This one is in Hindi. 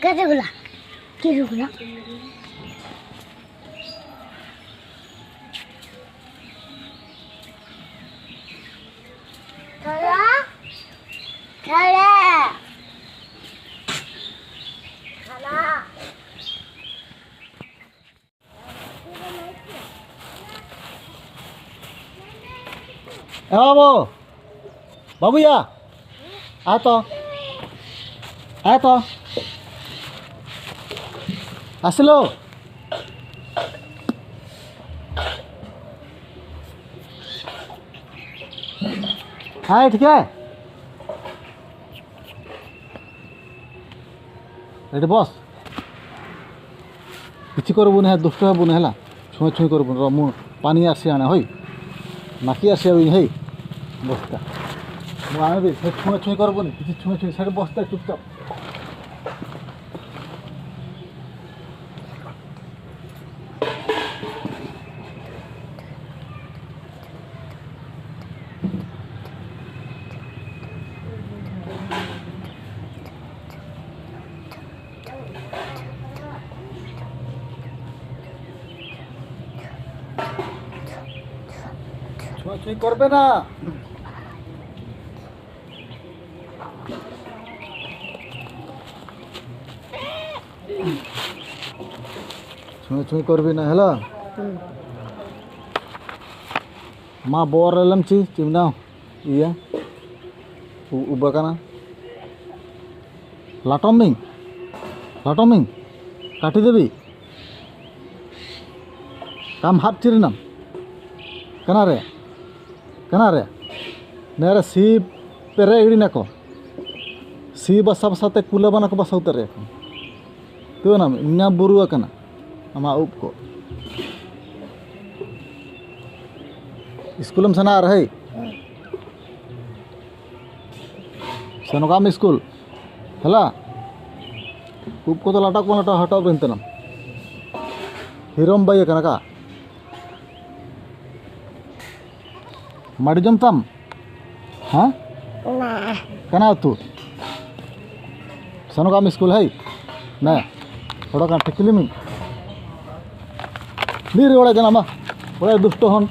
কতগুলা কিছুগুলা খালা খালা খালা बाबू बाबूया आ तो आसलो हाँ ठीक है एट बस किसी करबुन है दुष्ट हेबुन है छुँ छुँ करबुन मु पानी आसी आने हई नाकी आसी हई बस्ता आने भी छुँ छुँ करबुन किसी छुँ छुँ से बस्ता चुपचाप ছুঁই করবে না ছুঁই করবি না হ্যালো মা বর এলাম চিমনাও ইয়া ubah kana latoming কাটি দেবি কাম হাত চিরিনাম কেনারে নেরে সি পেরে ইড়ি নাকো সি বাসা বাসাতে কুলে বানাকো বাসা উতারে এখন তুই নাম ইনা বুরুয়া কেনা আমা উপ को स्कूल में सना रहे सनोकाम स्कूल हला उप को तो लाटक को लाटा हटाओ बेंतनम हिरोम बाई कना का माड़ी जमतम हाँ कना तू सनोकाम स्कूल है ना थोड़ा का ठिकली में नीर ओड़ा जना मा ओड़ा दुष्ट हन